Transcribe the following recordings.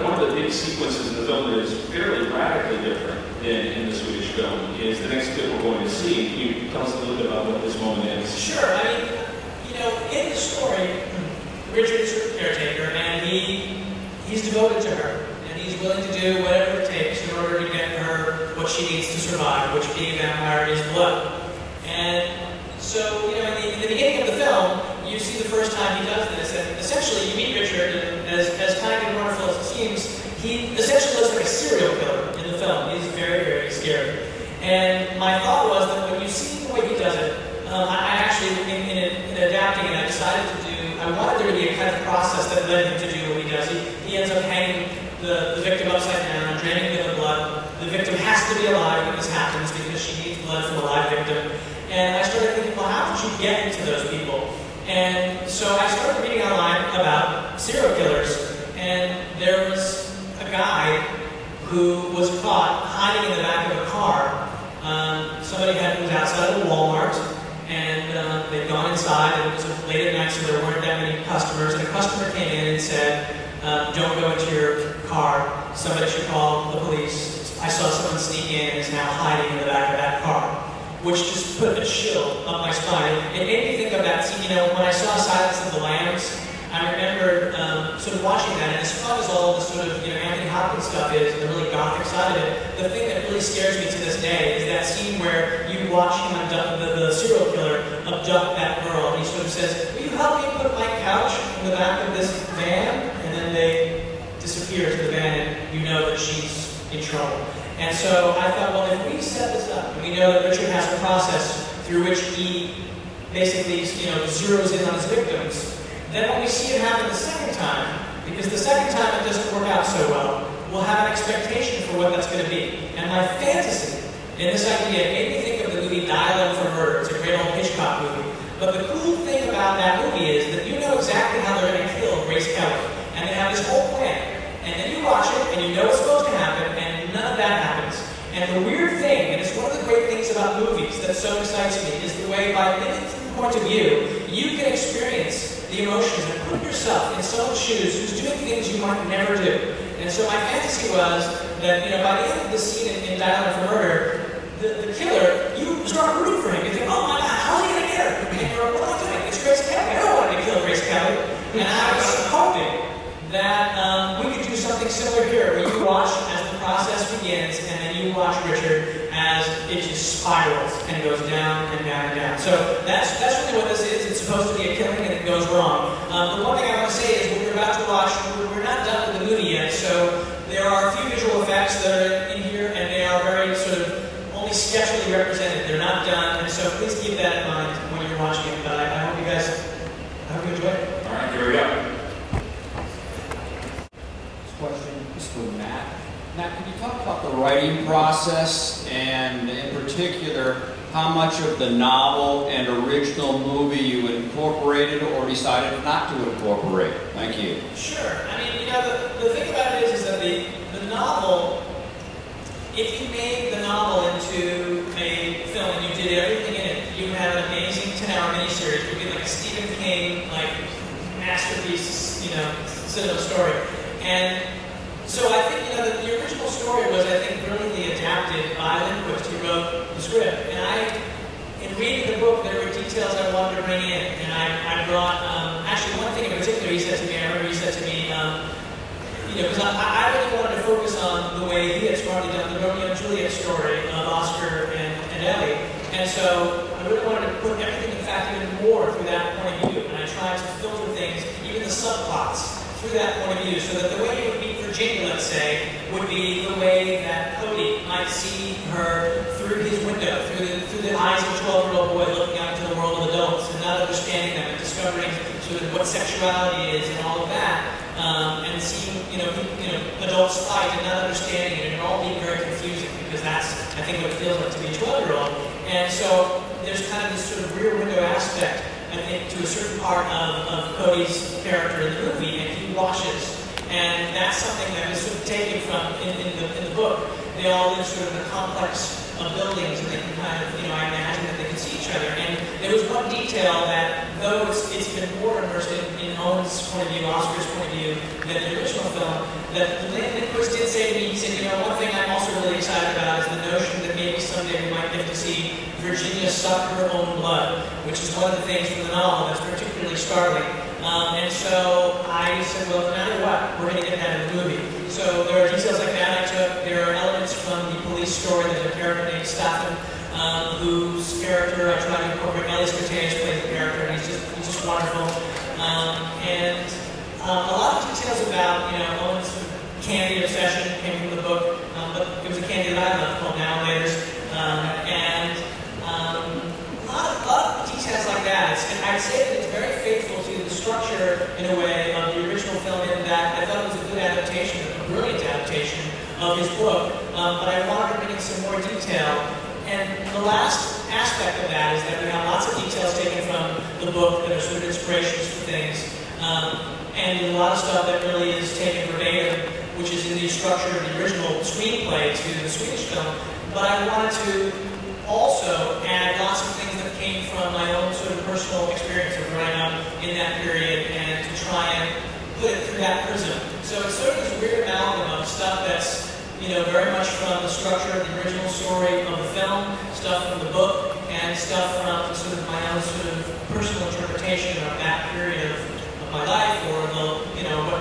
one of the big sequences in the film that is fairly radically different than in the Swedish film is the next clip we're going to see. Can you tell us a little bit about what this moment is? Sure. I mean, you know, in the story, Richard's her caretaker, and he's devoted to her, and he's willing to do whatever it takes in order to get her what she needs to survive, which being a vampire is blood. And so, you know, in the beginning of the film, you see the first time he does this, and essentially you meet Richard, and as kind and wonderful as it seems, he essentially looks like a serial killer in the film. He's very, very scary. And my thought was that when you see the way he does it, I actually, in adapting it, I decided to do, I wanted there to be a kind of process that led him to do what he does. He ends up hanging the victim upside down, draining him of blood. The victim has to be alive when this happens because she needs blood from a live victim. And I started thinking, well, how could you get into those people? And so I started reading online about serial killers, and there was a guy who was caught hiding in the back of a car. Somebody was outside of a Walmart, and they'd gone inside, and it was late at night, so there weren't that many customers. And a customer came in and said, don't go into your car. Somebody should call the police. I saw someone sneak in and is now hiding in the back of that car. Which just put a chill up my spine. It made me think of that scene, you know, when I saw Silence of the Lambs, I remember sort of watching that, and as fun as all the sort of, you know, Anthony Hopkins stuff is, and the really gothic side of it, the thing that really scares me to this day is that scene where you watch him abduct, the serial killer abduct that girl, and he sort of says, will you help me put my couch in the back of this van? And then they disappear to the van, and you know that she's in trouble. And so I thought, well, if we set this up, and we know that Richard has a process through which he basically, you know, zeroes in on his victims, then when we see it happen the second time, because the second time it doesn't work out so well, we'll have an expectation for what that's going to be. And my fantasy in this idea made me think of the movie Dial M for Murder. It's a great old Hitchcock movie. But the cool thing about that movie is that you know exactly how they're going to kill Grace Kelly. And they have this whole plan. And then you watch it, and you know what's supposed to happen, and none of that happens. And the weird thing, and it's one of the great things about movies that so excites me, is the way, by a point of view, you can experience the emotions and put yourself in someone's shoes who's doing things you might never do. And so my fantasy was that, you know, by the end of the scene in Dial M for Murder, the killer, you start rooting for him. You think, oh my God, how's he going to get her? And you're like, what am I doing? It's Grace Kelly. I don't want to kill Grace Kelly. And I was hoping that we could do something similar here, where you watch as the process begins, and then you watch Richard as it just spirals and goes down and down and down. So that's really what this is. It's supposed to be a killing, and it goes wrong. The one thing I want to say is what we're about to watch, we're not done with the movie yet, so there are a few visual effects that are in here, and they are very sort of only sketchily represented. They're not done, and so please keep that in mind when you're watching it. But I hope you guys, enjoy it. All right, here we go. Question is for Matt. Matt, can you talk about the writing process, and in particular, how much of the novel and original movie you incorporated or decided not to incorporate? Thank you. Sure. I mean, you know, the thing about it is that the novel, if you made the novel into a film and you did everything in it, you would have an amazing 10-hour miniseries. It would be like a Stephen King, like, masterpiece, you know, cinema story. And so I think, you know, the original story was, I think, brilliantly adapted by Lindquist, who wrote the script. And in reading the book, there were details I wanted to bring in. And I brought, actually one thing in particular he said to me, I remember he said to me, you know, because I really wanted to focus on the way he had smartly done the Romeo and Juliet story of Oscar and Ellie. And so I really wanted to put everything, in fact, even more through that point of view. And I tried to filter things, even the subplots, through that point of view, so that the way you would meet Virginia, let's say, would be the way that Kodi might see her through his window, through the eyes of a 12-year-old boy looking out into the world of adults and not understanding them and discovering sort of what sexuality is and all of that, and seeing, you know, adults fight and not understanding it and all being very confusing, because that's, I think, what it feels like to be a 12-year-old. And so there's kind of this sort of rear window aspect, I think, to a certain part of Kodi's character in the movie, and he watches. And that's something that was sort of taken from in the book. They all live sort of in a complex of buildings, and they can kind of, I imagine that they can see each other. And there was one detail that, though it's been more immersed in Owen's point of view, Oscar's point of view, than the original film, that Lindquist did say to me, he said, one thing I'm also really excited about is the notion that maybe someday we might get to see Virginia suck her own blood, which is one of the things from the novel that's particularly startling. And so I said, well, no matter what, we're going to get that in the movie. So there are details like that I took. There are elements from the police story. There's a character named Staffen, whose character I tried to incorporate. Elias Koteas plays the character, and he's just wonderful. And a lot of details about, Owen's candy obsession came from the book, but it was a candy that I loved called Now and Laters. And a lot of details like that. I'd say that it's very faithful to the structure, in a way, of the original film, in that I thought it was a good adaptation, a brilliant adaptation of his book, but I wanted to bring in some more detail. And the last aspect of that is that we have lots of details taken from the book that are sort of inspirations for things, and a lot of stuff that really is taken verbatim, which is in the structure of the original screenplay to the Swedish film. But I wanted to also add lots of things that came from my own sort of personal experience of growing up in that period, and to try and put it through that prism. So it's sort of this weird amalgam of stuff that's, very much from the structure of the original story of the film, stuff from the book, and stuff from sort of my own sort of personal interpretation of that period of my life, or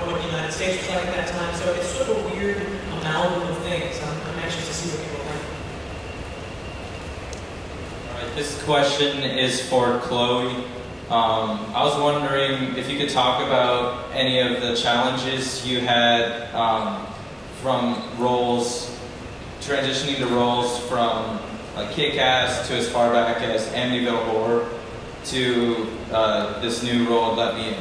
what the United States was like at that time. So it's sort of a weird amalgam of things. I'm anxious to see what people think. This question is for Chloe. I was wondering if you could talk about any of the challenges you had from roles, transitioning to roles from like Kick-Ass to as far back as Amityville Horror to this new role, Let Me In.